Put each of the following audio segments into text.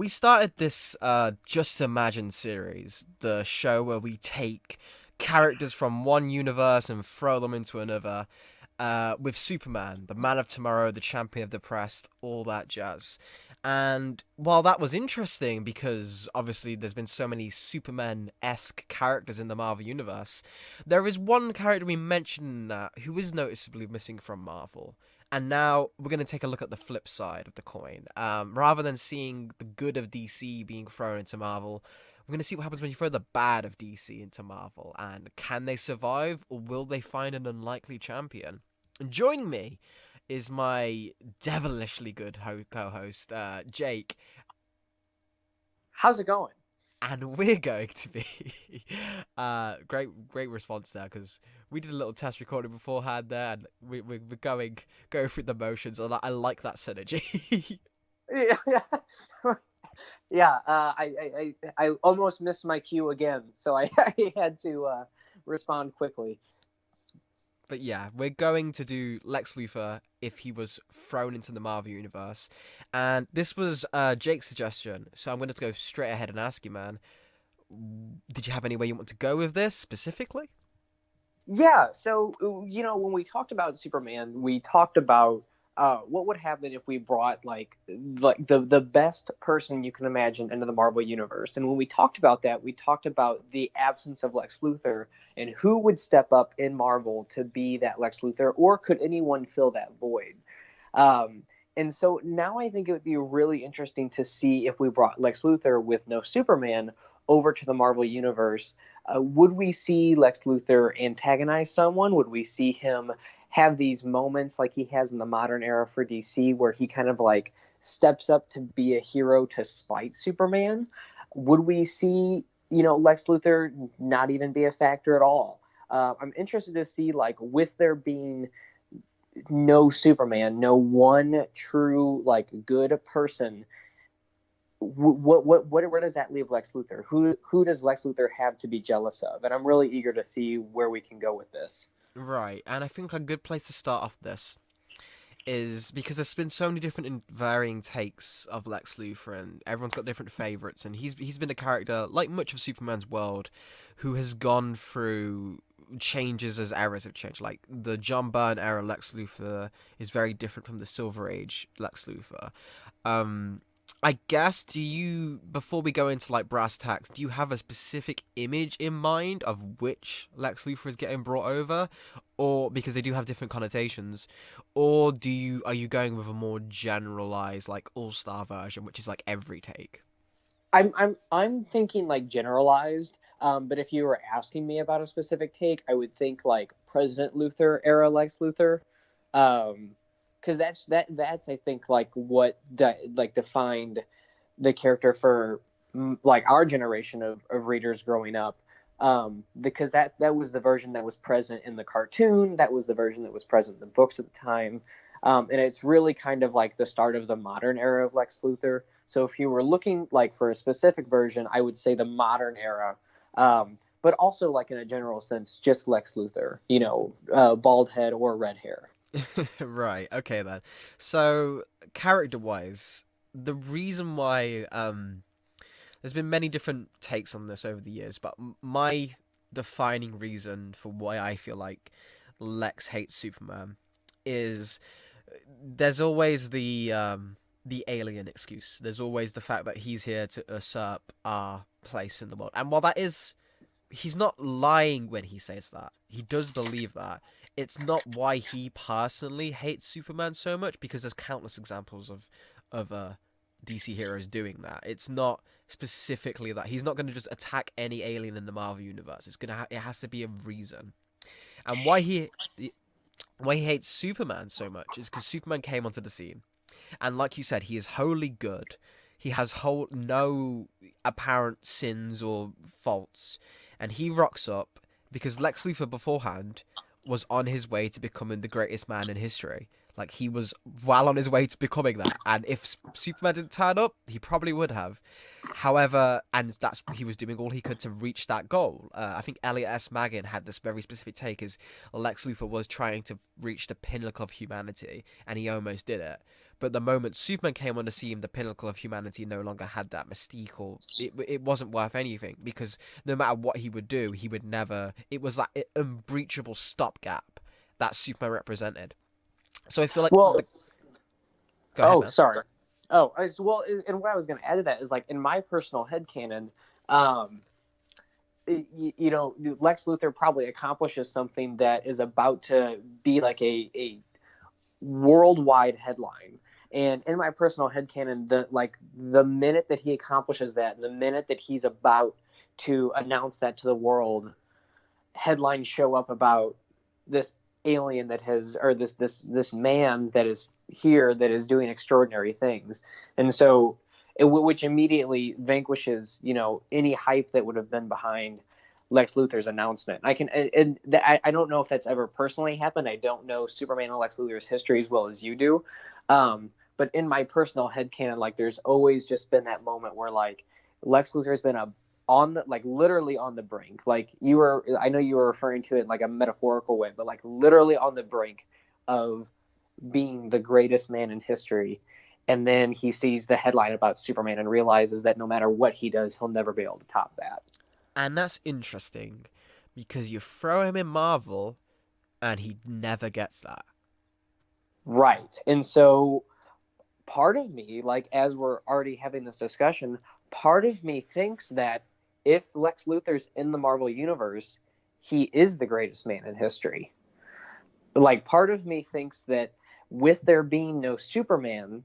we started this Just Imagine series, the show where we take characters from one universe and throw them into another, with Superman, the man of tomorrow, the champion of the oppressed, all that jazz. And while that was interesting because obviously there's been so many Superman-esque characters in the Marvel Universe, there is one character we mentioned who is noticeably missing from Marvel. And now we're going to take a look at the flip side of the coin. Rather than seeing the good of DC being thrown into Marvel, we're going to see what happens when you throw the bad of DC into Marvel. And can they survive, or will they find an unlikely champion? And joining me is my devilishly good co-host, Jake. How's it going? And we're going to be great response there, because we did a little test recording beforehand there, and we're going through the motions, and I like that synergy. Yeah, yeah. I almost missed my cue again, so I had to respond quickly. But yeah, we're going to do Lex Luthor if he was thrown into the Marvel Universe. And this was Jake's suggestion, so I'm going to go straight ahead and ask you, man, did you have any way you want to go with this specifically? Yeah. So when we talked about Superman, we talked about what would happen if we brought like the best person you can imagine into the Marvel universe. And when we talked about that, we talked about the absence of Lex Luthor and who would step up in Marvel to be that Lex Luthor, or could anyone fill that void? And so now I think it would be really interesting to see if we brought Lex Luthor with no Superman over to the Marvel universe. Would we see Lex Luthor antagonize someone? Would we see him have these moments like he has in the modern era for DC, where he kind of like steps up to be a hero to spite Superman? Would we see, Lex Luthor not even be a factor at all? I'm interested to see, like, with there being no Superman, no one true like good person, where does that leave Lex Luthor? Who does Lex Luthor have to be jealous of? And I'm really eager to see where we can go with this. Right, and I think a good place to start off this is because there's been so many different and varying takes of Lex Luthor, and everyone's got different favorites. And he's been a character, like much of Superman's world, who has gone through changes as eras have changed. Like the John Byrne era Lex Luthor is very different from the Silver Age Lex Luthor. I guess, before we go into like brass tacks, do you have a specific image in mind of which Lex Luthor is getting brought over, or because they do have different connotations, or are you going with a more generalized like all-star version, which is like every take? I'm thinking like generalized. But if you were asking me about a specific take, I would think like President Luthor era Lex Luthor. Because that's I think like what defined the character for like our generation of readers growing up. Because that was the version that was present in the cartoon, that was the version that was present in the books at the time. And it's really kind of like the start of the modern era of Lex Luthor. So if you were looking like for a specific version, I would say the modern era. But also like in a general sense, just Lex Luthor, bald head or red hair. Right. Okay then. So character-wise, the reason why there's been many different takes on this over the years, but my defining reason for why I feel like Lex hates Superman is there's always the alien excuse. There's always the fact that he's here to usurp our place in the world. And while that is, he's not lying when he says that. He does believe that. It's not why he personally hates Superman so much, because there's countless examples of DC heroes doing that. It's not specifically that he's not going to just attack any alien in the Marvel universe. It has to be a reason. And why he hates Superman so much is because Superman came onto the scene, and like you said, he is wholly good. He has no apparent sins or faults, and he rocks up because Lex Luthor beforehand was on his way to becoming the greatest man in history. Like, he was well on his way to becoming that. And if Superman didn't turn up, he probably would have. However, and that's he was doing all he could to reach that goal. I think Elliot S. Maggin had this very specific take: is Lex Luthor was trying to reach the pinnacle of humanity, and he almost did it. But the moment Superman came on the scene, the pinnacle of humanity no longer had that mystique, or it wasn't worth anything, because no matter what he would do, he would never. It was like an unbreachable stopgap that Superman represented. So I feel like Well, go ahead, oh, man. sorry. Well, and what I was going to add to that is, like, in my personal headcanon, Lex Luthor probably accomplishes something that is about to be like a worldwide headline. And in my personal headcanon, the minute that he accomplishes that, and the minute that he's about to announce that to the world, headlines show up about this alien that has, or this man that is here that is doing extraordinary things. And so which immediately vanquishes any hype that would have been behind Lex Luthor's announcement. I don't know if that's ever personally happened. I don't know Superman and Lex Luthor's history as well as you do, but in my personal headcanon, like, there's always just been that moment where, like, Lex Luthor has been literally on the brink. Like, I know you were referring to it in like a metaphorical way, but like literally on the brink of being the greatest man in history. And then he sees the headline about Superman and realizes that no matter what he does, he'll never be able to top that. And that's interesting, because you throw him in Marvel, and he never gets that. Right. And so part of me, like, as we're already having this discussion, part of me thinks that if Lex Luthor's in the Marvel Universe, he is the greatest man in history. Like, part of me thinks that with there being no Superman,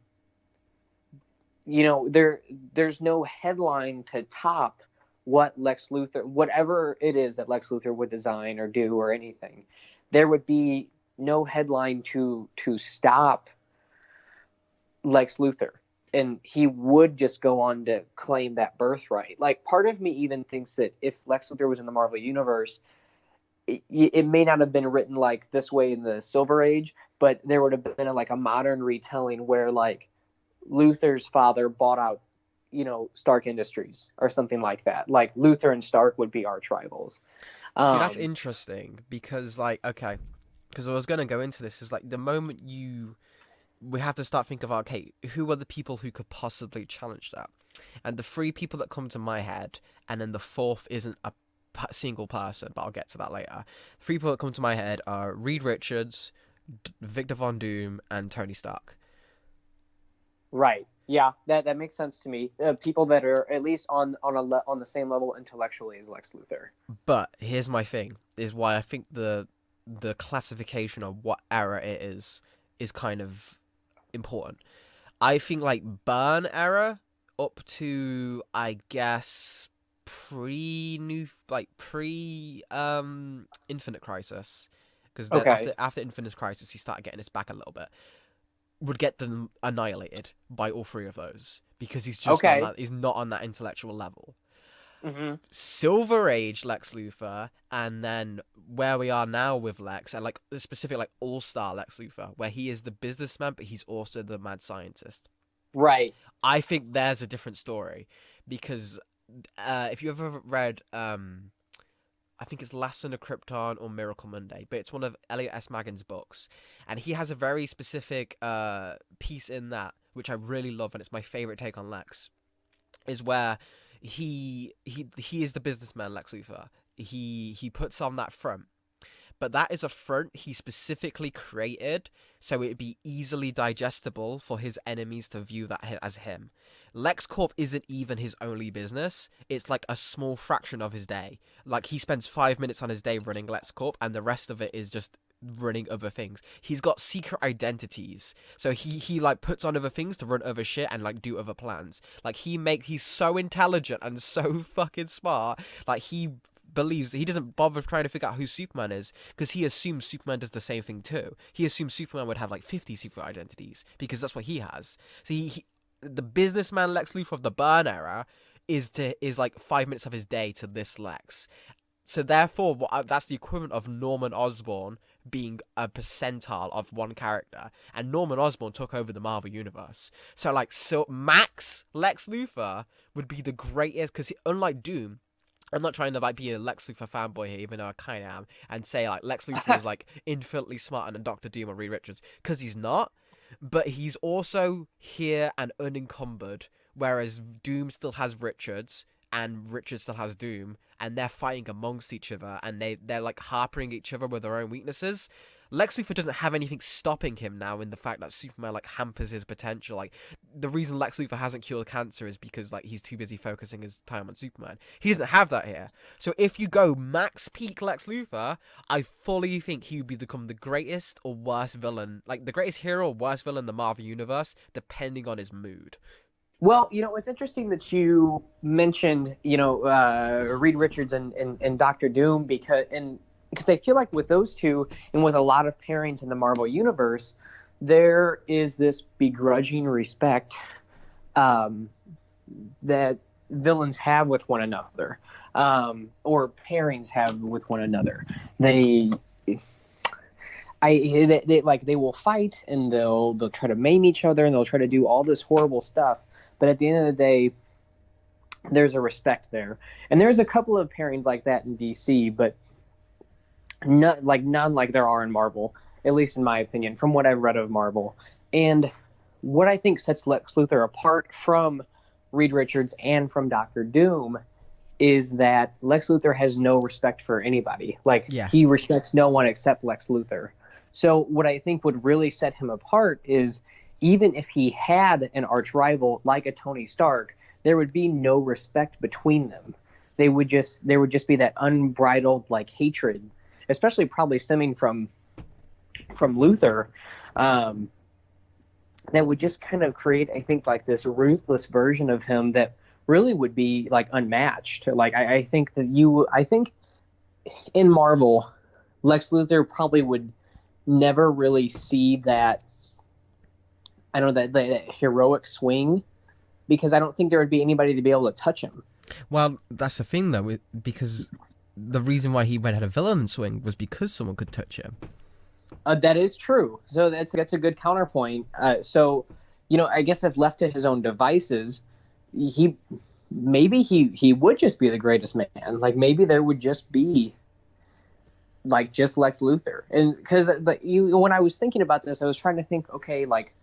there's no headline to top what Lex Luthor, whatever it is that Lex Luthor would design or do or anything. There would be no headline to stop Lex Luthor. And he would just go on to claim that birthright. Like, part of me even thinks that if Lex Luthor was in the Marvel Universe, it may not have been written like this way in the Silver Age, but there would have been a modern retelling where, like, Luthor's father bought out, Stark Industries or something like that. Like, Luthor and Stark would be arch rivals. See, that's interesting, because, like, okay, because I was going to go into this, is like the moment we have to start thinking of, okay, who are the people who could possibly challenge that? And the three people that come to my head, and then the fourth isn't a single person, but I'll get to that later. The three people that come to my head are Reed Richards, Victor Von Doom, and Tony Stark. Right. Yeah, that makes sense to me. People that are at least on the same level intellectually as Lex Luthor. But here's my thing: is why I think the classification of what era it is kind of important. I think, like, Byrne era up to, I guess, pre Infinite Crisis, because after Infinite Crisis he started getting his back a little bit, would get them annihilated by all three of those, because he's just he's not on that intellectual level. Mm-hmm. Silver Age Lex Luthor, and then where we are now with Lex, and like the specific, like, all-star Lex Luthor, where he is the businessman but he's also the mad scientist. Right. I think there's a different story, because if you ever read I think it's Last Son of Krypton or Miracle Monday, but it's one of Elliot S. Maggin's books, and he has a very specific piece in that which I really love, and it's my favorite take on Lex, is where he is the businessman Lex Luthor. He puts on that front, but that is a front he specifically created so it'd be easily digestible for his enemies to view that as him. LexCorp isn't even his only business. It's like a small fraction of his day. Like, he spends 5 minutes on his day running LexCorp, and the rest of it is just running other things. He's got secret identities, so he like puts on other things to run other shit and like do other plans. Like, he's so intelligent and so fucking smart. Like, he believes he doesn't bother trying to figure out who Superman is, because he assumes Superman does the same thing too. He assumes Superman would have like 50 secret identities, because that's what he has. So the businessman Lex Luthor of the Byrne era is like 5 minutes of his day to this Lex. So therefore, that's the equivalent of Norman Osborn being a percentile of one character, and Norman Osborn took over the Marvel Universe. So, like, Max Lex Luthor would be the greatest, because unlike Doom, I'm not trying to like be a Lex Luthor fanboy here, even though I kind of am, and say like Lex Luthor is like infinitely smarter than Doctor Doom or Reed Richards, because he's not. But he's also here and unencumbered, whereas Doom still has Richards and Richards still has Doom, and they're fighting amongst each other, and they're like harping each other with their own weaknesses. Lex Luthor doesn't have anything stopping him now in the fact that Superman like hampers his potential. Like, the reason Lex Luthor hasn't cured cancer is because like he's too busy focusing his time on Superman. He doesn't have that here. So if you go max peak Lex Luthor, I fully think he would become the greatest or worst villain, like the greatest hero or worst villain in the Marvel Universe, depending on his mood. Well, it's interesting that you mentioned, Reed Richards and Doctor Doom, because I feel like with those two and with a lot of pairings in the Marvel Universe, there is this begrudging respect that villains have with one another, or pairings have with one another. They will fight, and they'll try to maim each other, and they'll try to do all this horrible stuff. But at the end of the day, there's a respect there, and there's a couple of pairings like that in DC, but none like there are in Marvel, at least in my opinion, from what I've read of Marvel. And what I think sets Lex Luthor apart from Reed Richards and from Doctor Doom is that Lex Luthor has no respect for anybody. He respects no one except Lex Luthor. So what I think would really set him apart is, even if he had an arch rival like a Tony Stark, there would be no respect between them. There would just be that unbridled like hatred, especially probably stemming from Luthor, that would just kind of create, I think, like this ruthless version of him that really would be like unmatched. Like I think in Marvel, Lex Luthor probably would never really see that, I don't know, that heroic swing, because I don't think there would be anybody to be able to touch him. Well, that's the thing though, because the reason why he went had a villain swing was because someone could touch him. That is true. So that's a good counterpoint. So, I guess if left to his own devices, he would just be the greatest man. Like, maybe there would just be like just Lex Luthor. And because when I was thinking about this, I was trying to think, okay, like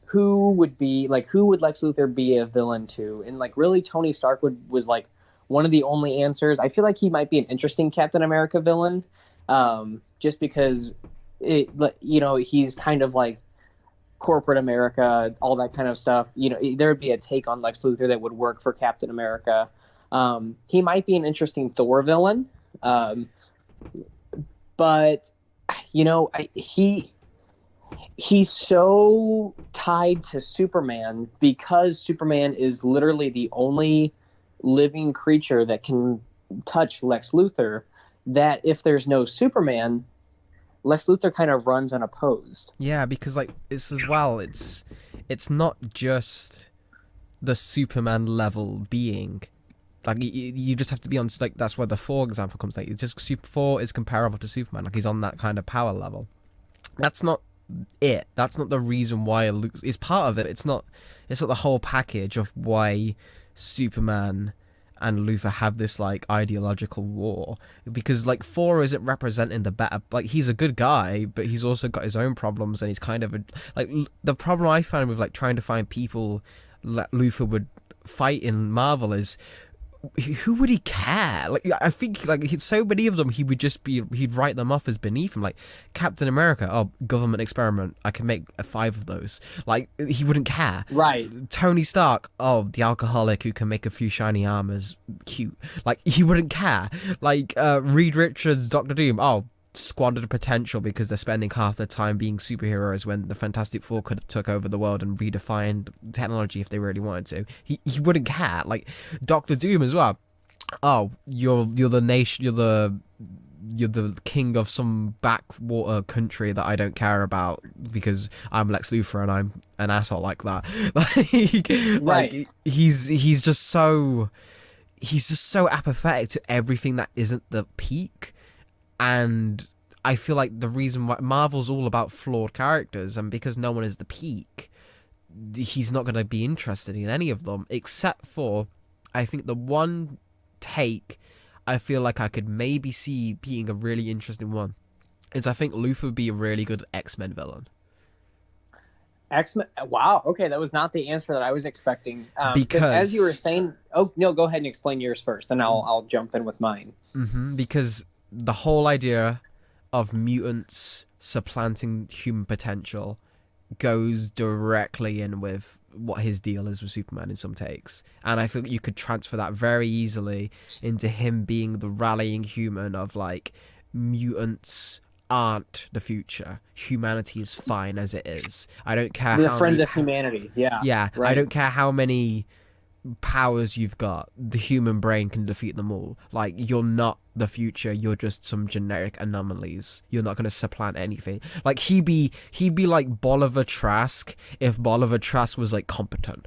who would Lex Luthor be a villain to? And like really Tony Stark was like one of the only answers. I feel like he might be an interesting Captain America villain, just because he's kind of like corporate America, all that kind of stuff. There would be a take on Lex Luthor that would work for Captain America. He might be an interesting Thor villain, but he's so tied to Superman, because Superman is literally the only living creature that can touch Lex Luthor, that if there's no Superman, Lex Luthor kind of runs unopposed. Yeah, because like it's as well, it's not just the Superman level being. Like you just have to be on, like that's where the Thor example comes. Like it's just Thor is comparable to Superman. Like he's on that kind of power level. That's not it. That's not the reason why it's part of it. It's not the whole package of why Superman and Luthor have this like ideological war, because like Thor isn't representing the better, like he's a good guy, but he's also got his own problems, and he's kind of like the problem I found with like trying to find people that Luthor would fight in Marvel is, who would he care? Like I think like so many of them he'd write them off as beneath him. Like Captain America, oh, government experiment, I can make 5 of those. Like he wouldn't care. Right. Tony Stark, oh, the alcoholic who can make a few shiny armors, cute. Like he wouldn't care. Like Reed Richards, Doctor Doom, oh, squandered potential because they're spending half their time being superheroes when the Fantastic Four could have took over the world and redefined technology if they really wanted to. He wouldn't care. Like Doctor Doom as well. Oh, you're the nation. You're the king of some backwater country that I don't care about because I'm Lex Luthor and I'm an asshole like that. Like he's just so apathetic to everything that isn't the peak. And I feel like the reason why Marvel's all about flawed characters, and because no one is the peak, he's not going to be interested in any of them, except for, I think the one take I feel like I could maybe see being a really interesting one is I think Luthor would be a really good X-Men villain. X-Men. Wow. Okay, that was not the answer that I was expecting. Because as you were Because saying, oh no, go ahead and explain yours first, and I'll jump in with mine. because the whole idea of mutants supplanting human potential goes directly in with what his deal is with Superman in some takes. And I think you could transfer that very easily into him being the rallying human of like, mutants aren't the future. Humanity is fine as it is. I don't care The how Friends many of Humanity. Yeah. yeah, I Right. don't care how many powers you've got, the human brain can defeat them all. Like, you're not the future, you're just some generic anomalies. You're not going to supplant anything. Like, he'd be like Bolivar Trask if Bolivar Trask was like competent.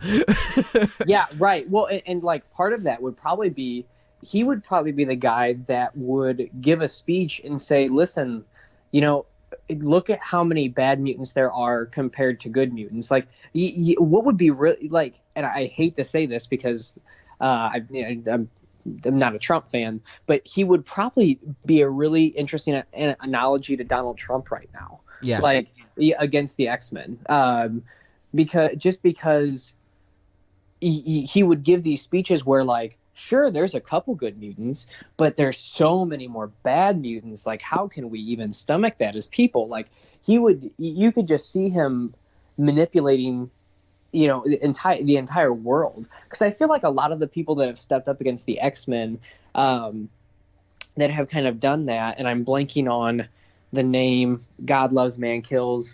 Yeah. Right. Well, and like part of that would probably be he would probably be the guy that would give a speech and say, "Listen, you know, look at how many bad mutants there are compared to good mutants. Like, what would be really like?" And I hate to say this because I'm not a Trump fan, but he would probably be a really interesting analogy to Donald Trump right now, Yeah. like against the X-Men, because he would give these speeches where like, sure, there's a couple good mutants, but there's so many more bad mutants. Like, how can we even stomach that as people? Like, you could just see him manipulating, the entire world. Because I feel like a lot of the people that have stepped up against the X-Men, that have kind of done that, and I'm blanking on the name. God loves, man kills.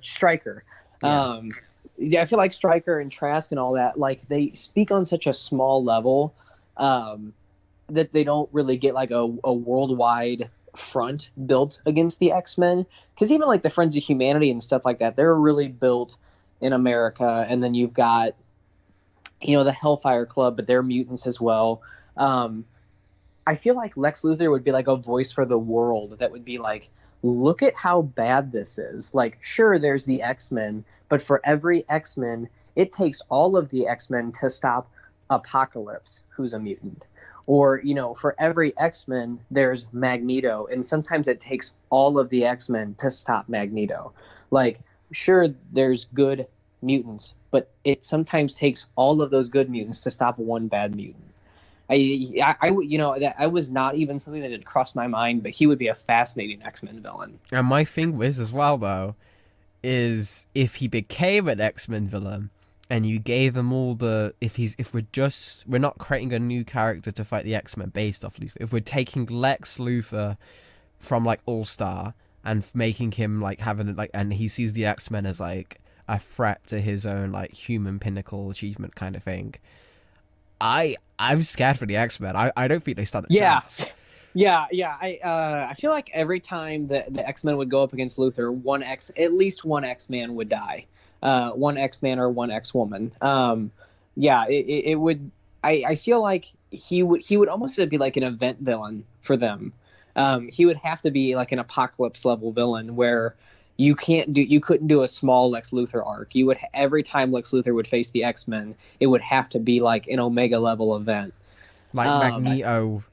Stryker. Yeah. Yeah, I feel like Stryker and Trask and all that, like, they speak on such a small level, that they don't really get like a worldwide front built against the X-Men. Because even like the Friends of Humanity and stuff like that, they're really built in America. And then you've got, the Hellfire Club, but they're mutants as well. I feel like Lex Luthor would be like a voice for the world that would be like, look at how bad this is. Like, sure, there's the X-Men, but for every X-Men, it takes all of the X-Men to stop Apocalypse, who's a mutant. Or, for every X-Men, there's Magneto, and sometimes it takes all of the X-Men to stop Magneto. Like, sure, there's good mutants, but it sometimes takes all of those good mutants to stop one bad mutant. That was not even something that had crossed my mind, but he would be a fascinating X-Men villain. And my thing was as well, though, is if he became an X-Men villain and you gave him all the, we're not creating a new character to fight the X-Men based off Luthor. If we're taking Lex Luthor from like All-Star and making him like having like, and he sees the X-Men as like a threat to his own like human pinnacle achievement kind of thing, I'm scared for the X-Men. I don't think they stand a chance. Yeah. I feel like every time the X-Men would go up against Luthor, at least one X-Man would die. One X-Man or one X-Woman. It would. I feel like he would almost be like an event villain for them. He would have to be like an Apocalypse level villain where you couldn't do a small Lex Luthor arc. You would, every time Lex Luthor would face the X-Men, it would have to be like an Omega level event. Like Magneto,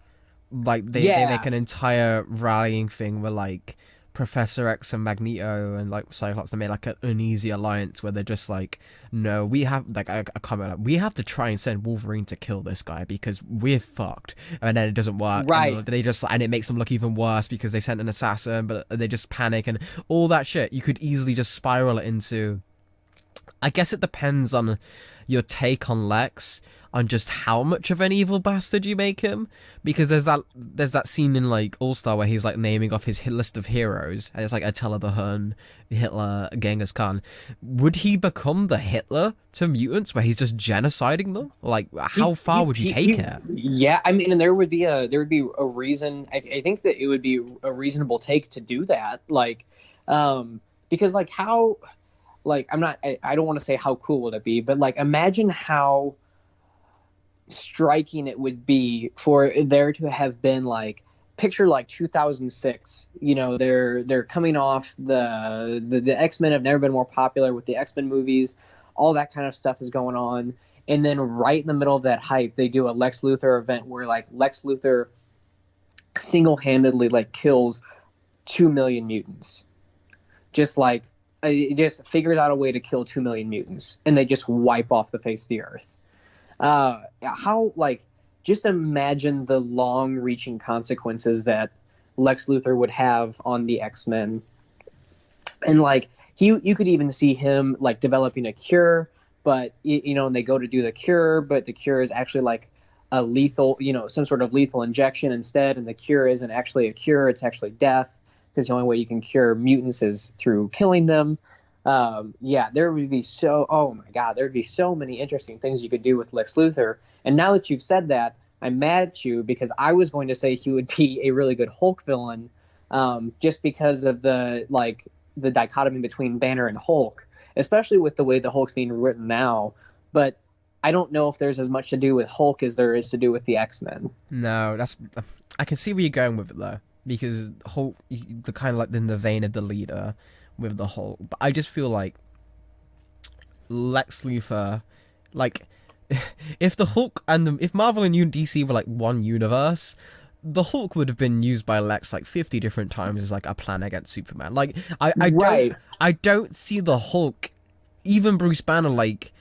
like they make an entire rallying thing where like Professor X and Magneto and like Cyclops, they made like an uneasy alliance where they're just like, no, we have like a comment, we have to try and send Wolverine to kill this guy because we're fucked, and then it doesn't work, right? And it makes them look even worse because they sent an assassin, but they just panic and all that shit. You could easily just spiral it into, I guess it depends on your take on Lex, on just how much of an evil bastard you make him, because there's that scene in like All-Star where he's like naming off his list of heroes, and it's like Attila the Hun, Hitler, Genghis Khan. Would he become the Hitler to mutants where he's just genociding them? Like, how far would you take it? Yeah, I mean, and there would be a reason. I think that it would be a reasonable take to do that, like, because like how, like, I don't want to say how cool would it be, but like imagine how striking it would be for there to have been like picture like 2006. You know, they're coming off the X-Men have never been more popular with the X-Men movies. All that kind of stuff is going on, and then right in the middle of that hype, they do a Lex Luthor event where like Lex Luthor single-handedly like kills 2 million mutants. Just like it just figures out a way to kill 2 million mutants, and they just wipe off the face of the earth. How like just imagine the long-reaching consequences that Lex Luthor would have on the X-Men, and like you could even see him like developing a cure, but you know, and they go to do the cure, but the cure is actually like a lethal, you know, some sort of lethal injection instead, and the cure isn't actually a cure; it's actually death, because the only way you can cure mutants is through killing them. Yeah, there would be oh my god, there'd be so many interesting things you could do with Lex Luthor. And now that you've said that, I'm mad at you because I was going to say he would be a really good Hulk villain, just because of the dichotomy between Banner and Hulk, especially with the way the Hulk's being written now. But I don't know if there's as much to do with Hulk as there is to do with the X-Men. No, I can see where you're going with it though, because Hulk, the kind of like in the vein of the leader with the Hulk. But I just feel like Lex Luthor, like if the Hulk and if Marvel and DC were like one universe, the Hulk would have been used by Lex like 50 different times as like a plan against Superman. Like Right. I don't see the Hulk, even Bruce Banner, like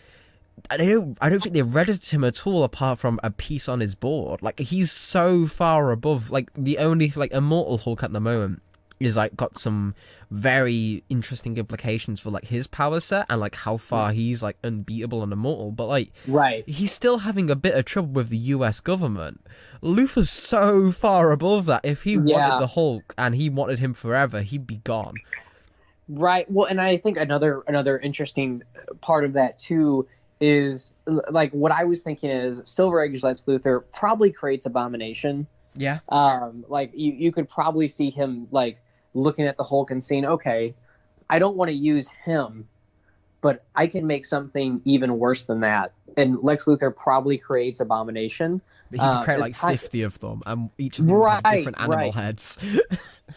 I don't think they registered him at all apart from a piece on his board. Like he's so far above, like the only like immortal Hulk at the moment is like got some very interesting implications for like his power set and like how far he's like unbeatable and immortal, but like Right. he's still having a bit of trouble with the US government. Luthor's so far above that. If he wanted the Hulk and he wanted him forever, he'd be gone. Right. Well, and I think another interesting part of that too is like what I was thinking is Silver Age Lex Luthor probably creates Abomination. Yeah. Like you could probably see him like looking at the Hulk and saying, okay, I don't want to use him, but I can make something even worse than that. And Lex Luthor probably creates Abomination. He could create like 50 of them, and each of them have different animal heads.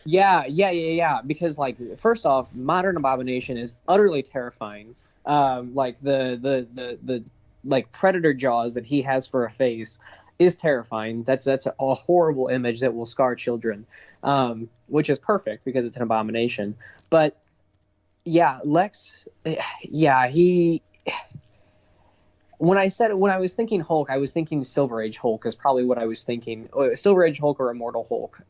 Yeah. Because like, first off, modern Abomination is utterly terrifying. Like the like predator jaws that he has for a face is terrifying. That's a horrible image that will scar children, which is perfect because it's an abomination. But yeah, Lex, yeah, he. When I was thinking Hulk, I was thinking Silver Age Hulk is probably what I was thinking. Silver Age Hulk or Immortal Hulk.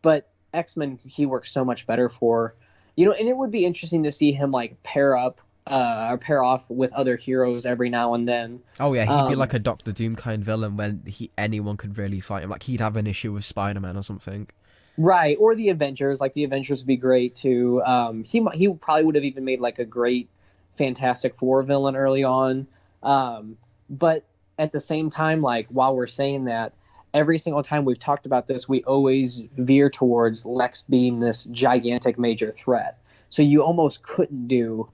But X-Men he works so much better for, you know, and it would be interesting to see him like pair up or pair off with other heroes every now and then. Oh yeah, he'd be like a Doctor Doom kind villain when anyone could really fight him. Like he'd have an issue with Spider-Man or something. Right, or the Avengers. Like the Avengers would be great too. He probably would have even made like a great Fantastic Four villain early on. But at the same time, like while we're saying that, every single time we've talked about this, we always veer towards Lex being this gigantic major threat. So you almost couldn't do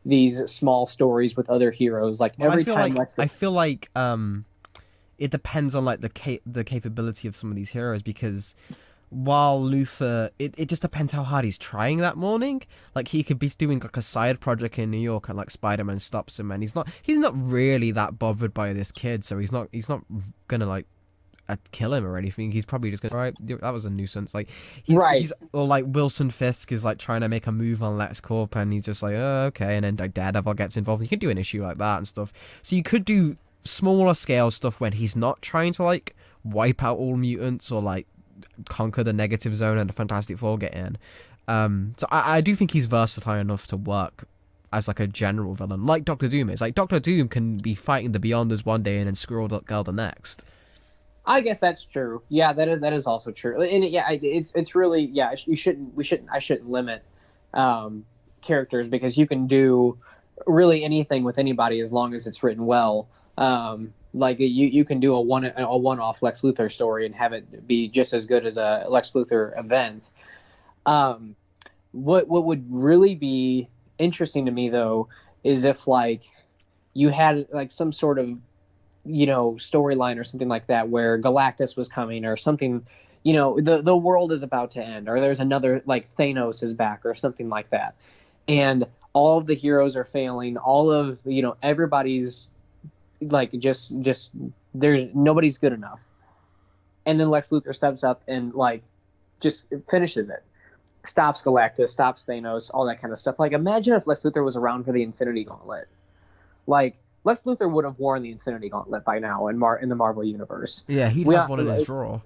these small stories with other heroes. Like every time, I feel like it depends on like the capability of some of these heroes, because while Luthor, it just depends how hard he's trying that morning. Like he could be doing like a side project in New York and like Spider-Man stops him, and he's not really that bothered by this kid, so he's not gonna like kill him or anything. He's probably just gonna, all right, that was a nuisance. Like he's or like Wilson Fisk is like trying to make a move on Lex Corp, and he's just like, oh, okay, and then like Daredevil gets involved. You could do an issue like that and stuff. So you could do smaller scale stuff when he's not trying to like wipe out all mutants or like conquer the negative zone and the Fantastic Four get in. So I do think he's versatile enough to work as like a general villain, like Doctor Doom is. Like Doctor Doom can be fighting the Beyonders one day and then Squirrel Girl the next. I guess that's true. Yeah, that is also true. And it's really, I shouldn't limit characters, because you can do really anything with anybody as long as it's written well. Like you can do a one-off Lex Luthor story and have it be just as good as a Lex Luthor event. What would really be interesting to me though is if like you had like some sort of, you know, storyline or something like that where Galactus was coming or something, the world is about to end, or there's another, like, Thanos is back or something like that, and all of the heroes are failing, all of, everybody's like just there's nobody's good enough, and then Lex Luthor steps up and, like, just finishes it, stops Galactus, stops Thanos, all that kind of stuff. Like, imagine if Lex Luthor was around for the Infinity Gauntlet. Like, Lex Luthor would have worn the Infinity Gauntlet by now in the Marvel universe. Yeah, he'd have one in his drawer.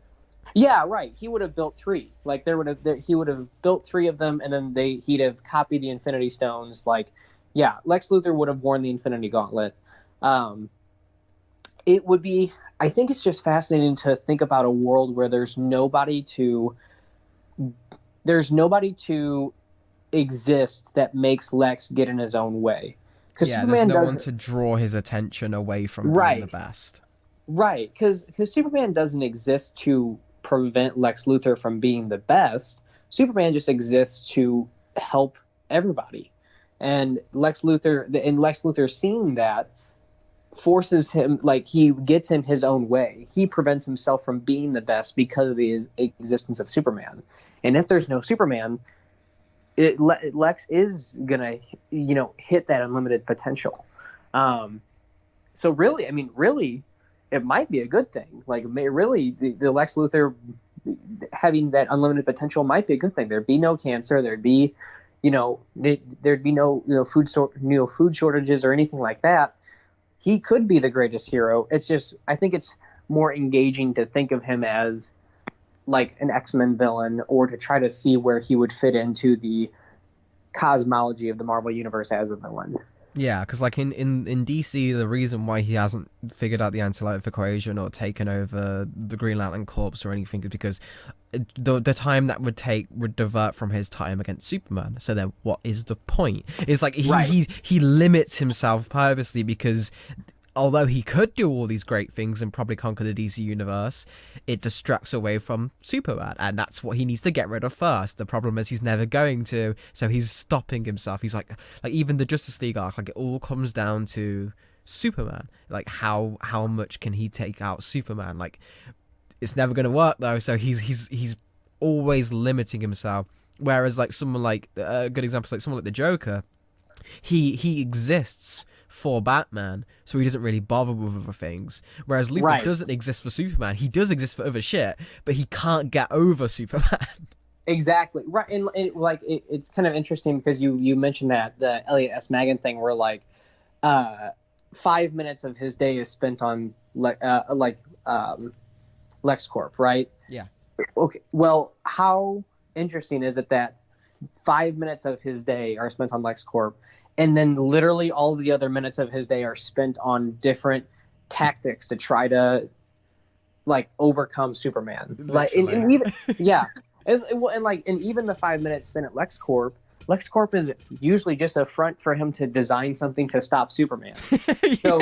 Yeah, right. He would have built 3. Like, he would have built 3 of them, and then he'd have copied the Infinity Stones. Like, yeah, Lex Luthor would have worn the Infinity Gauntlet. It would be. I think it's just fascinating to think about a world where there's nobody to exist that makes Lex get in his own way. Because Superman there's no one to draw his attention away from being the best. Right, because Superman doesn't exist to prevent Lex Luthor from being the best. Superman just exists to help everybody. And Lex Luthor seeing that forces him, like, he gets in his own way. He prevents himself from being the best because of the existence of Superman. And if there's no Superman, Lex is gonna, hit that unlimited potential. So really, it might be a good thing. Like, really, the Lex Luthor having that unlimited potential might be a good thing. There'd be no cancer. There'd be, there'd be no food shortages or anything like that. He could be the greatest hero. It's just, I think it's more engaging to think of him as, like, an X-Men villain, or to try to see where he would fit into the cosmology of the Marvel Universe as a villain. Yeah, because, like, in DC, the reason why he hasn't figured out the anti-life equation or taken over the Green Lantern Corps or anything is because the time that would take would divert from his time against Superman. So then what is the point? It's like he limits himself purposely because although he could do all these great things and probably conquer the DC universe, it distracts away from Superman, and that's what he needs to get rid of first. The problem is he's never going to, so he's stopping himself. He's like even the Justice League arc, like, it all comes down to Superman. Like, how much can he take out Superman? Like, it's never going to work though, so he's always limiting himself. Whereas, like, someone like a good example is like someone like the Joker, he exists for Batman, so he doesn't really bother with other things. Whereas Luthor doesn't exist for Superman. He does exist for other shit, but he can't get over Superman. Exactly. Right. And it's kind of interesting because you mentioned that the Elliot S. Magan thing, where, like, 5 minutes of his day is spent on LexCorp, right? Yeah. Okay. Well, how interesting is it that 5 minutes of his day are spent on LexCorp, and then literally all the other minutes of his day are spent on different tactics to try to, like, overcome Superman. Like, and even and even the 5 minutes spent at LexCorp is usually just a front for him to design something to stop Superman. So,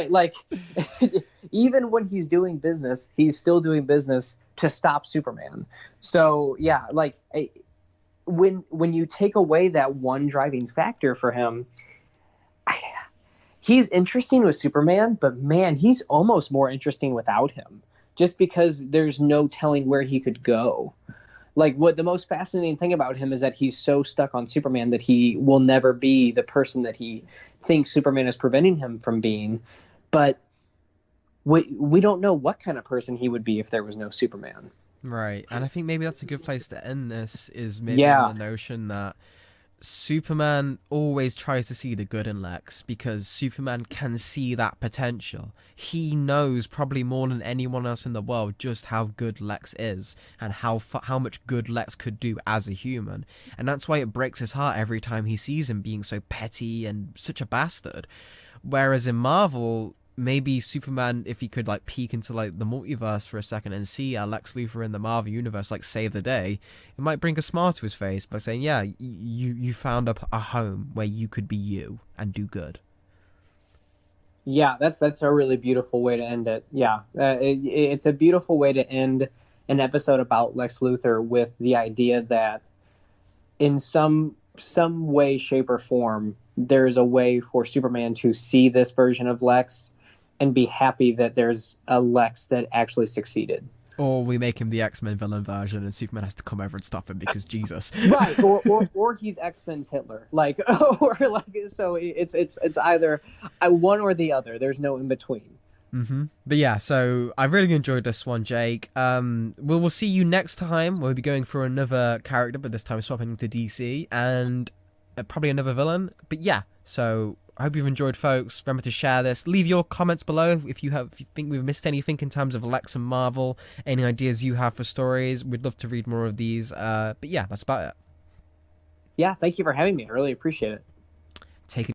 like, even when he's doing business, he's still doing business to stop Superman. So yeah, like, when you take away that one driving factor for him, he's interesting with Superman, but man, he's almost more interesting without him, just because there's no telling where he could go. Like, what the most fascinating thing about him is that he's so stuck on Superman that he will never be the person that he thinks Superman is preventing him from being. But we don't know what kind of person he would be if there was no Superman. Right, and I think maybe that's a good place to end this, is maybe on the notion that Superman always tries to see the good in Lex because Superman can see that potential. He knows probably more than anyone else in the world just how good Lex is and how much good Lex could do as a human. And that's why it breaks his heart every time he sees him being so petty and such a bastard. Whereas in Marvel, maybe Superman, if he could, like, peek into, like, the multiverse for a second and see Lex Luthor in the Marvel universe, like, save the day, it might bring a smile to his face by saying, yeah, you found a home where you could be you and do good. Yeah, that's a really beautiful way to end it. Yeah, it's a beautiful way to end an episode about Lex Luthor with the idea that in some way, shape, or form, there's a way for Superman to see this version of Lex and be happy that there's a Lex that actually succeeded. Or we make him the X-Men villain version, and Superman has to come over and stop him because Jesus. Right, or he's X-Men's Hitler, like, or like, so it's either one or the other. There's no in between. But yeah, so I really enjoyed this one, Jake. We'll see you next time. We'll be going for another character, but this time swapping to DC, and probably another villain. But yeah, so I hope you've enjoyed, folks. Remember to share this. Leave your comments below if you think we've missed anything in terms of Lex and Marvel. Any ideas you have for stories? We'd love to read more of these. But yeah, that's about it. Yeah, thank you for having me. I really appreciate it. Take it.